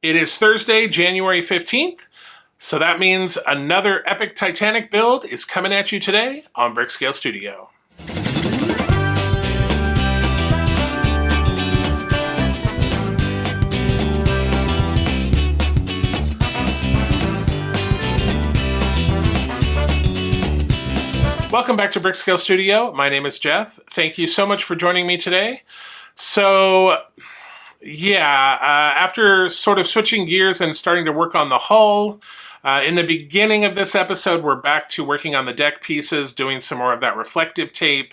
It is Thursday, January 15th, so that means another epic Titanic build is coming at you today on Brickscale Studio. Welcome back to Brickscale Studio. My name is Jeff. Thank you so much for joining me today. So, after sort of switching gears and starting to work on the hull, in the beginning of this episode, we're back to working on the deck pieces, doing some more of that reflective tape.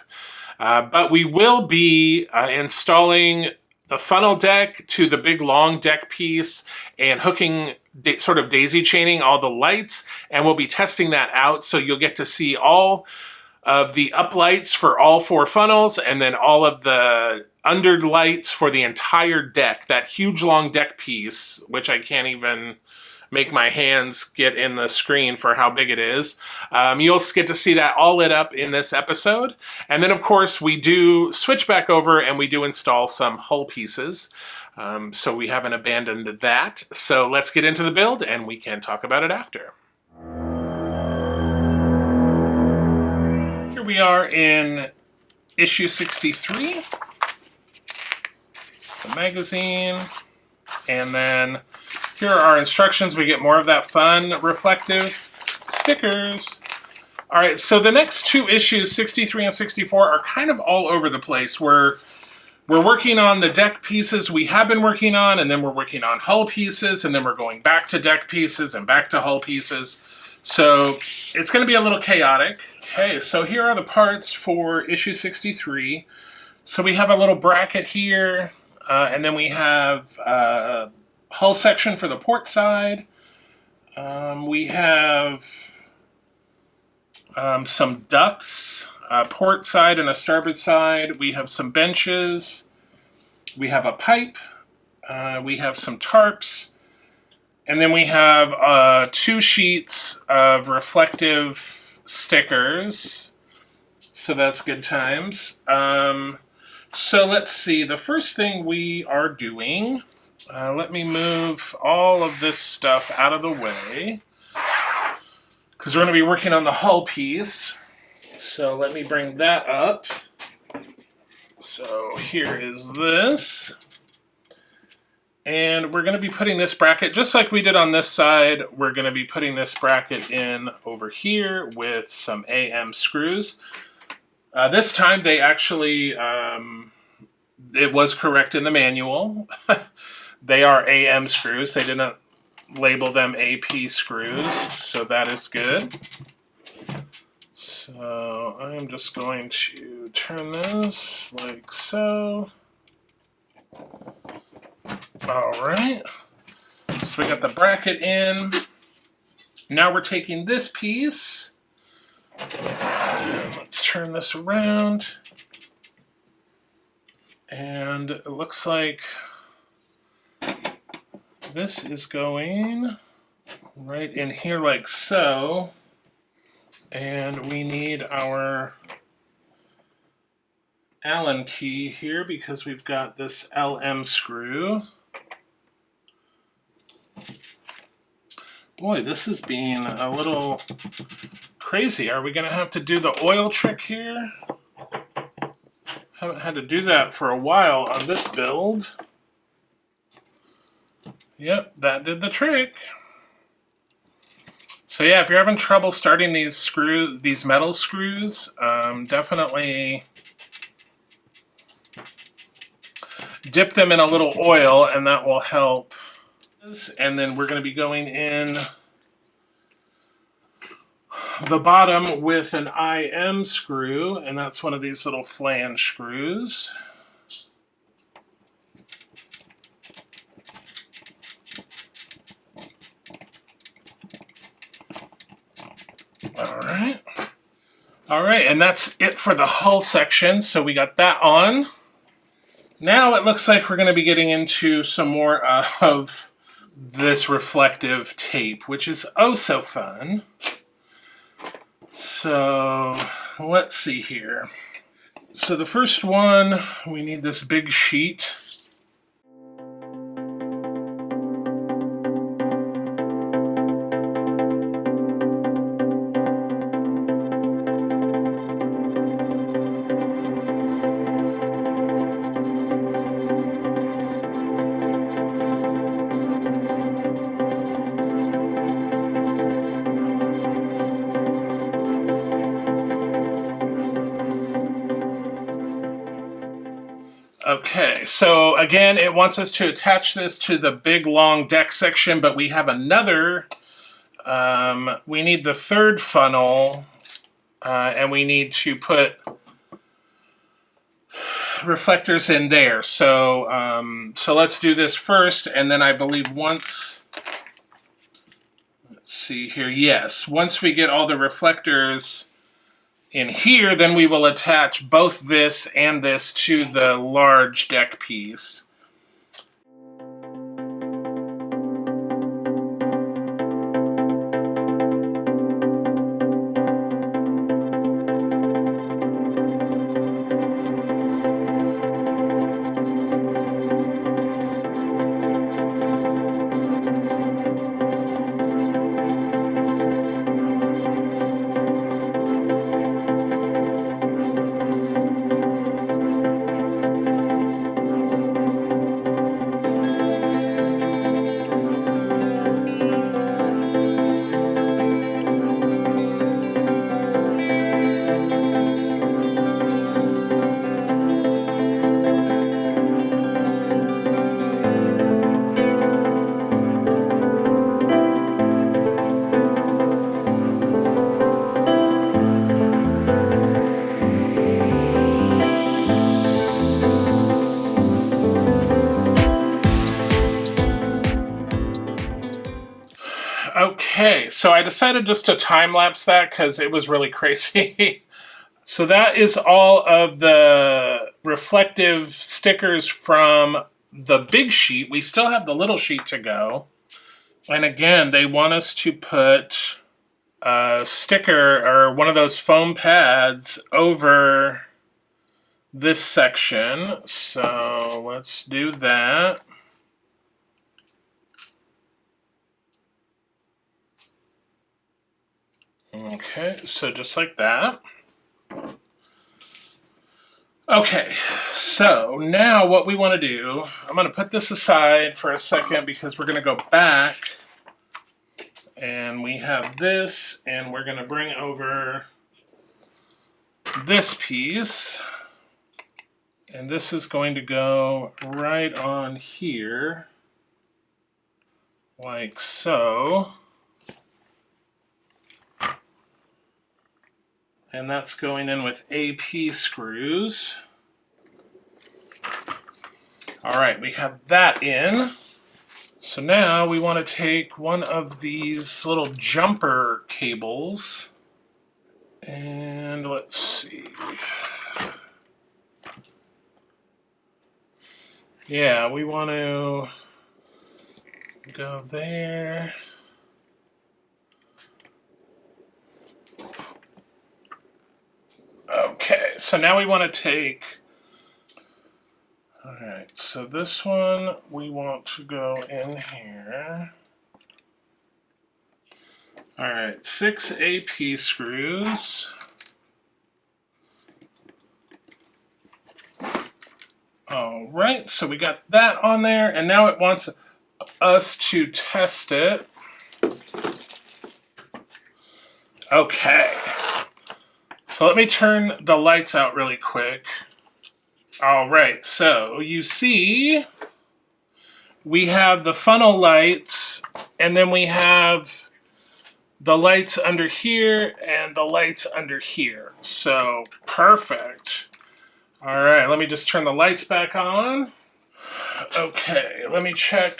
But we will be installing the funnel deck to the big long deck piece and hooking, sort of daisy chaining all the lights, and we'll be testing that out, so you'll get to see all of the uplights for all four funnels and then all of the underlights for the entire deck, that huge long deck piece, which I can't even make my hands get in the screen for how big it is. You'll get to see that all lit up in this episode. And then, of course, we do switch back over and we do install some hull pieces. So we haven't abandoned that. So let's get into the build and we can talk about it after. Here we are in issue 63. It's the magazine. And then here are our instructions. We get more of that fun, reflective stickers. All right, so the next two issues, 63 and 64, are kind of all over the place. We're working on the deck pieces we have been working on, and then we're working on hull pieces, and then we're going back to deck pieces and back to hull pieces. So it's going to be a little chaotic. Okay, so here are the parts for issue 63. So we have a little bracket here, and then we have hull section for the port side. We have some ducts, port side and a starboard side. We have some benches. We have a pipe. We have some tarps. And then we have 2 sheets of reflective stickers. So that's good times. So let's see. The first thing we are doing... let me move all of this stuff out of the way, because we're going to be working on the hull piece. So let me bring that up. So here is this. And we're going to be putting this bracket, just like we did on this side, we're going to be putting this bracket in over here with some AM screws. This time they actually, it was correct in the manual. They are AM screws. They didn't label them AP screws, so that is good. So I'm just going to turn this like so. All right. So we got the bracket in. Now we're taking this piece. Let's turn this around. And it looks like this is going right in here like so, and we need our Allen key here because we've got this LM screw. Boy, this is being a little crazy. Are we going to have to do the oil trick here? Haven't had to do that for a while on this build. Yep, that did the trick. So yeah, if you're having trouble starting these metal screws, definitely dip them in a little oil and that will help. And then we're going to be going in the bottom with an IM screw, and that's one of these little flange screws. All right, and that's it for the hull section, so we got that on. Now it looks like we're going to be getting into some more of this reflective tape, which is oh so fun. So let's see here. So the first one, we need this big sheet. Okay, so again, it wants us to attach this to the big long deck section, but we have another, we need the third funnel, and we need to put reflectors in there. So, so let's do this first, and then I believe once, let's see here, yes, once we get all the reflectors in here, then we will attach both this and this to the large deck piece. Okay, so I decided just to time-lapse that because it was really crazy. So that is all of the reflective stickers from the big sheet. We still have the little sheet to go. And again, they want us to put a sticker or one of those foam pads over this section. So let's do that. Okay, so just like that. Okay, so now what we want to do, I'm going to put this aside for a second because we're going to go back and we have this and we're going to bring over this piece and this is going to go right on here like so. And that's going in with AP screws. All right, we have that in. So now we want to take one of these little jumper cables and let's see. Yeah, we want to go there. Okay, so now we want to take, all right, so this one we want to go in here. All right, 6 AP screws. All right, so we got that on there, and now it wants us to test it. Okay. So let me turn the lights out really quick. All right, so you see we have the funnel lights and then we have the lights under here and the lights under here. So perfect. All right, let me just turn the lights back on. Okay, let me check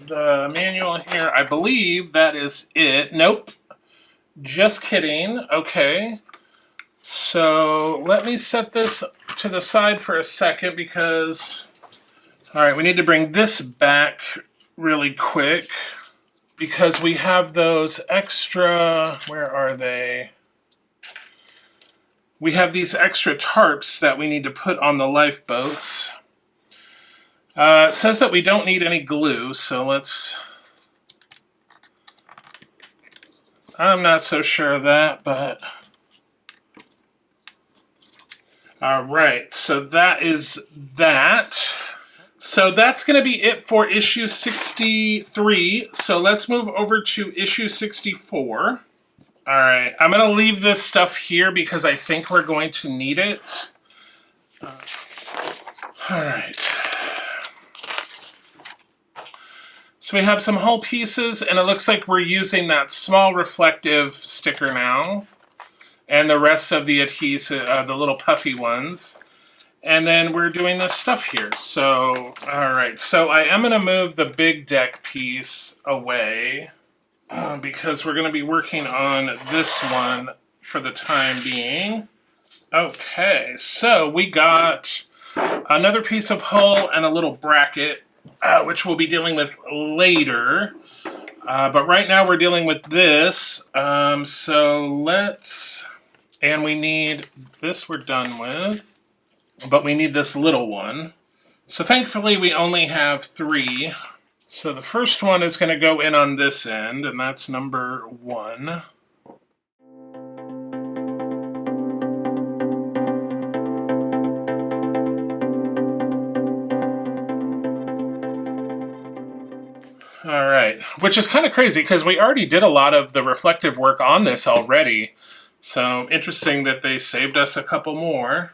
the manual here. I believe that is it. Nope, just kidding. Okay. So let me set this to the side for a second because, all right, we need to bring this back really quick because we have those extra, where are they? We have these extra tarps that we need to put on the lifeboats. It says that we don't need any glue, so let's, I'm not so sure of that, but all right, so that is that. So that's going to be it for issue 63. So let's move over to issue 64. All right, I'm going to leave this stuff here because I think we're going to need it. All right. So we have some whole pieces, and it looks like we're using that small reflective sticker now, and the rest of the adhesive, the little puffy ones. And then we're doing this stuff here. So, all right, so I am gonna move the big deck piece away because we're gonna be working on this one for the time being. Okay, so we got another piece of hull and a little bracket, which we'll be dealing with later. But right now we're dealing with this. So let's, and we need this we're done with, but we need this little one. So thankfully we only have 3. So the first one is going to go in on this end, and that's number 1. All right, which is kind of crazy because we already did a lot of the reflective work on this already. So interesting that they saved us a couple more.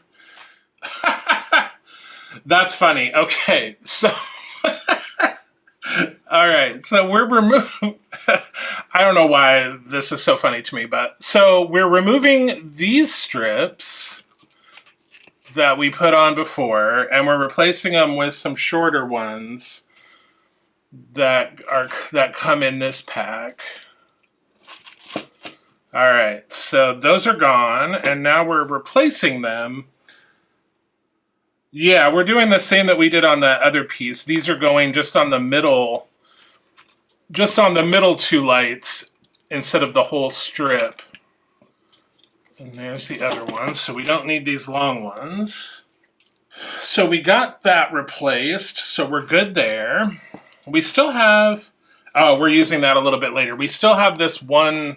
That's funny. Okay, so all right, so we're removing. I don't know why this is so funny to me, but so we're removing these strips that we put on before, and we're replacing them with some shorter ones that come in this pack. All right, so those are gone, and now we're replacing them. Yeah, we're doing the same that we did on the other piece. These are going just on the middle 2 lights instead of the whole strip. And there's the other one, so we don't need these long ones. So we got that replaced, so we're good there. We still have, oh, we're using that a little bit later. We still have this one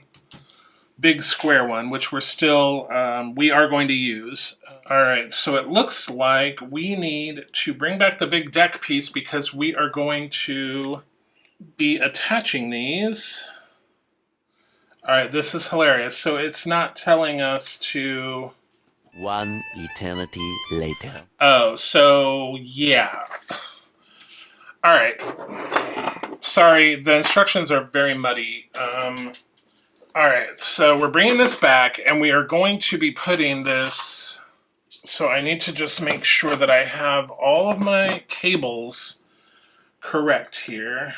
big square one, which we're still, we are going to use. All right, so it looks like we need to bring back the big deck piece because we are going to be attaching these. All right, this is hilarious. So it's not telling us to... One eternity later. Oh, so yeah. All right. Sorry, the instructions are very muddy. All right, so we're bringing this back, and we are going to be putting this... So I need to just make sure that I have all of my cables correct here.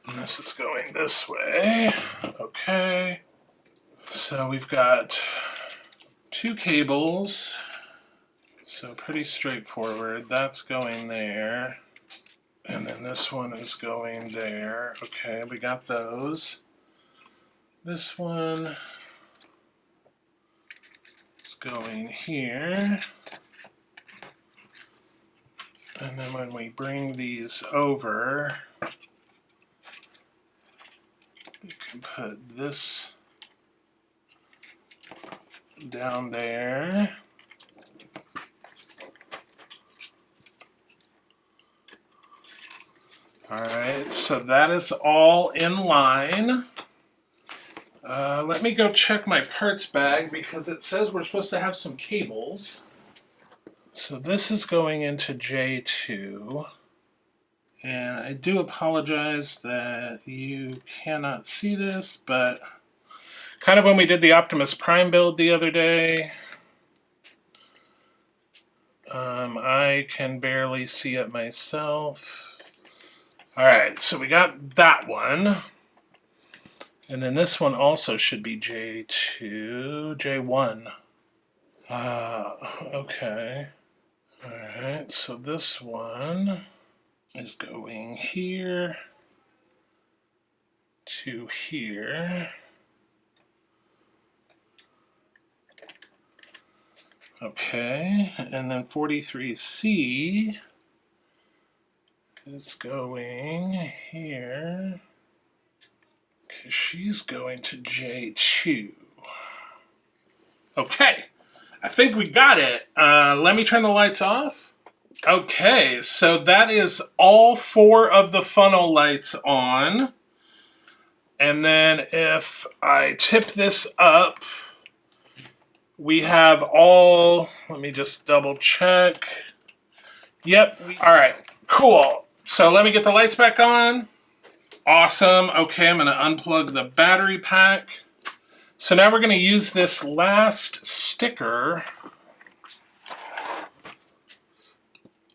And this is going this way. Okay. So we've got 2 cables. So pretty straightforward. That's going there. And then this one is going there. Okay, we got those. This one is going here. And then when we bring these over, you can put this down there. All right, so that is all in line. Let me go check my parts bag because it says we're supposed to have some cables. So this is going into J2. And I do apologize that you cannot see this, but kind of when we did the Optimus Prime build the other day, I can barely see it myself. All right, so we got that one. And then this one also should be J2, J1. Okay. All right, so this one is going here to here. Okay, and then 43C is going here. Okay, she's going to J2. Okay, I think we got it. Let me turn the lights off. Okay, so that is all 4 of the funnel lights on. And then if I tip this up, we have all, let me just double check. Yep, all right, cool. So let me get the lights back on. Awesome. Okay, I'm going to unplug the battery pack. So now we're going to use this last sticker.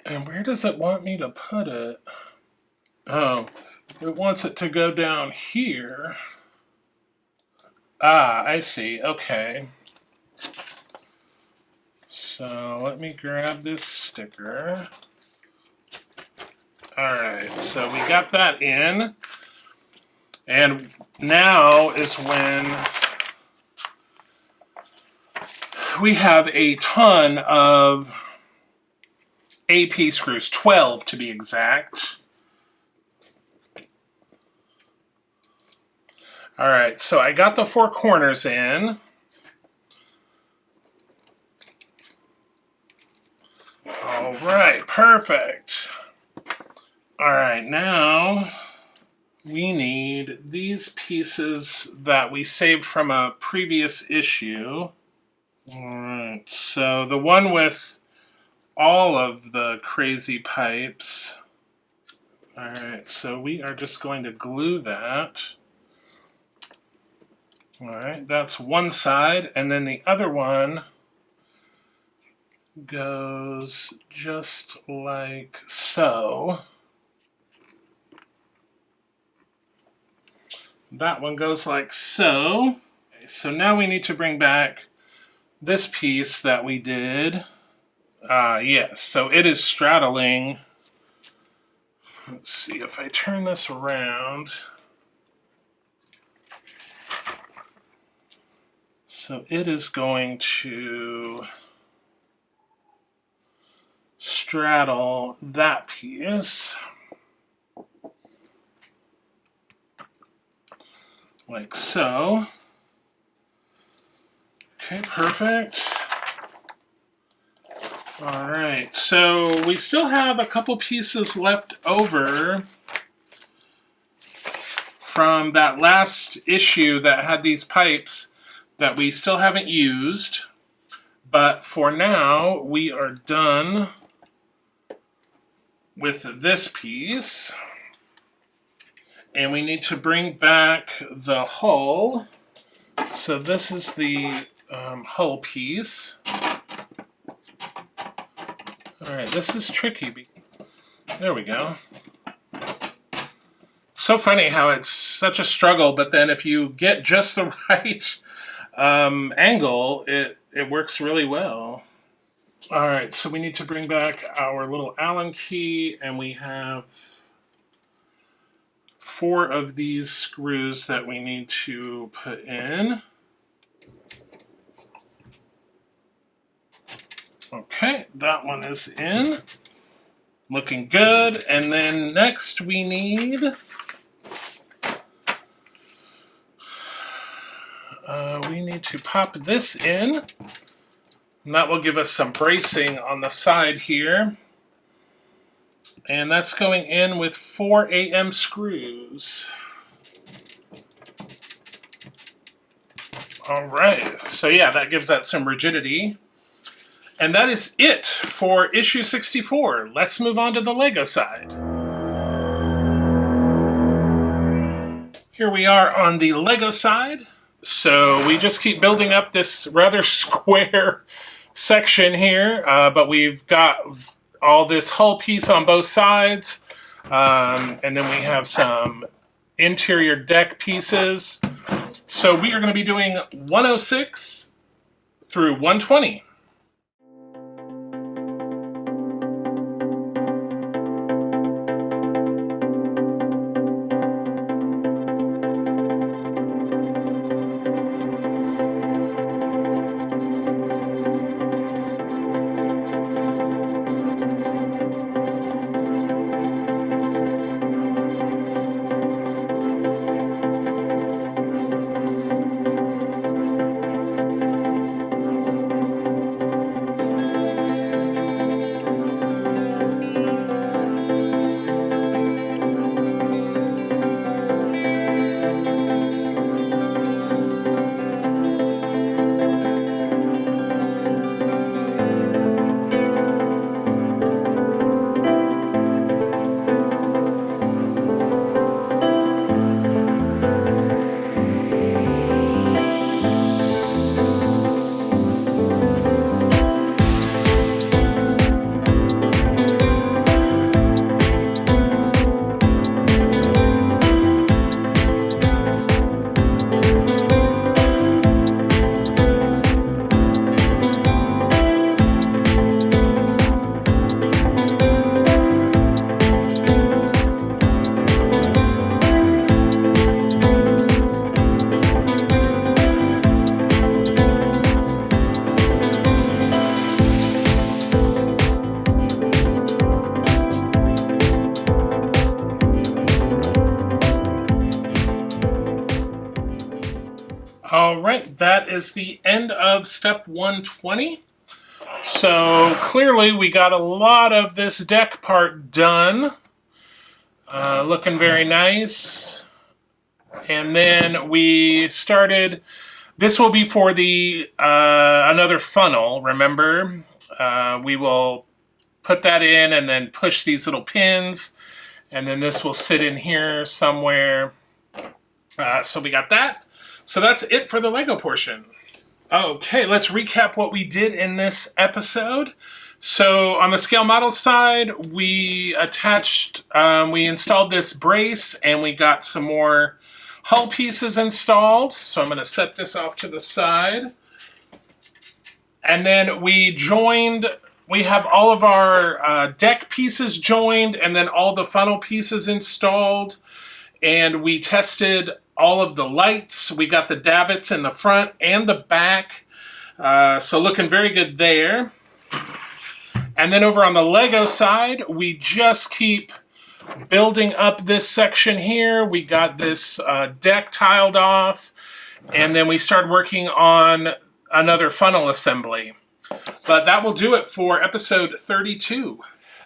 And where does it want me to put it? Oh, it wants it to go down here. Ah, I see. Okay. So let me grab this sticker. Alright, so we got that in. And now is when we have a ton of AP screws, 12 to be exact. Alright, so I got the 4 corners in. Alright, perfect. Alright, now we need these pieces that we saved from a previous issue. Alright, so the one with all of the crazy pipes. Alright, so we are just going to glue that. Alright, that's one side, and then the other one goes just like so. That one goes like so. Okay, so now we need to bring back this piece that we did. Yes, so it is straddling. Let's see if I turn this around. So it is going to straddle that piece. Like so. Okay, perfect. Alright, so we still have a couple pieces left over from that last issue that had these pipes that we still haven't used. But for now, we are done with this piece. And we need to bring back the hull. So this is the hull piece. Alright, this is tricky. There we go. It's so funny how it's such a struggle, but then if you get just the right angle, it works really well. Alright, so we need to bring back our little Allen key, and we have 4 of these screws that we need to put in. Okay, that one is in. Looking good. And then next we need to pop this in. And that will give us some bracing on the side here. And that's going in with 4 AM screws. All right, so yeah, that gives that some rigidity. And that is it for issue 64. Let's move on to the LEGO side. Here we are on the LEGO side. So we just keep building up this rather square section here, but we've got all this hull piece on both sides, and then we have some interior deck pieces. So we are going to be doing 106 through 120. All right, that is the end of step 120. So clearly we got a lot of this deck part done. Looking very nice. And then we started, this will be for the another funnel, remember? We will put that in and then push these little pins. And then this will sit in here somewhere. So we got that. So that's it for the Lego portion. Okay, let's recap what we did in this episode. So on the scale model side, we we installed this brace and we got some more hull pieces installed. So I'm going to set this off to the side. And then we have all of our deck pieces joined and then all the funnel pieces installed. And we tested all of the lights. We got the davits in the front and the back. So looking very good there. And then over on the Lego side, we just keep building up this section here. We got this deck tiled off. And then we started working on another funnel assembly. But that will do it for episode 32.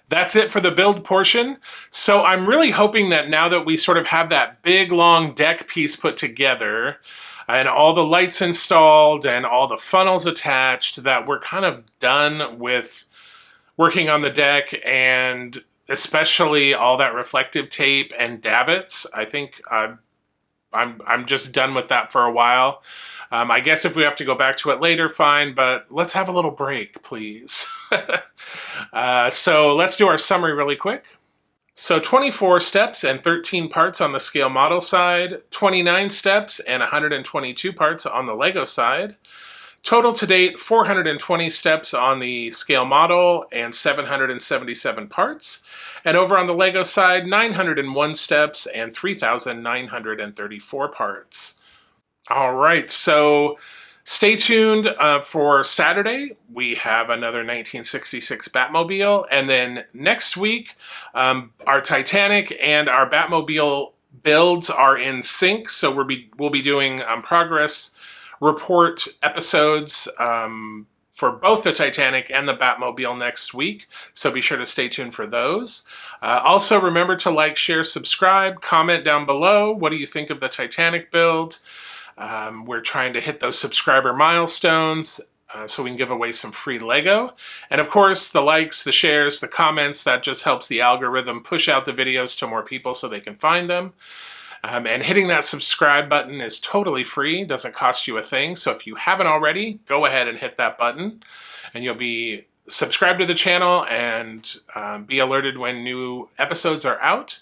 That's it for the build portion. So I'm really hoping that now that we sort of have that big, long deck piece put together and all the lights installed and all the funnels attached, that we're kind of done with working on the deck and especially all that reflective tape and davits. I think I'm just done with that for a while. I guess if we have to go back to it later, fine, but let's have a little break, please. So let's do our summary really quick. So 24 steps and 13 parts on the scale model side, 29 steps and 122 parts on the Lego side. Total to date, 420 steps on the scale model and 777 parts. And over on the Lego side, 901 steps and 3,934 parts. All right, so stay tuned for Saturday. We have another 1966 Batmobile. And then next week, our Titanic and our Batmobile builds are in sync. So we'll be doing progress report episodes for both the Titanic and the Batmobile next week. So be sure to stay tuned for those. Also, remember to like, share, subscribe, comment down below. What do you think of the Titanic build? We're trying to hit those subscriber milestones so we can give away some free Lego. And of course, the likes, the shares, the comments, that just helps the algorithm push out the videos to more people so they can find them. And hitting that subscribe button is totally free, doesn't cost you a thing. So if you haven't already, go ahead and hit that button and you'll be subscribed to the channel and be alerted when new episodes are out.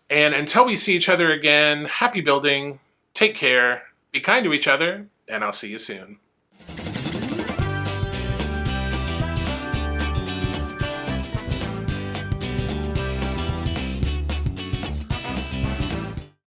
And until we see each other again, happy building, take care, be kind to each other, and I'll see you soon.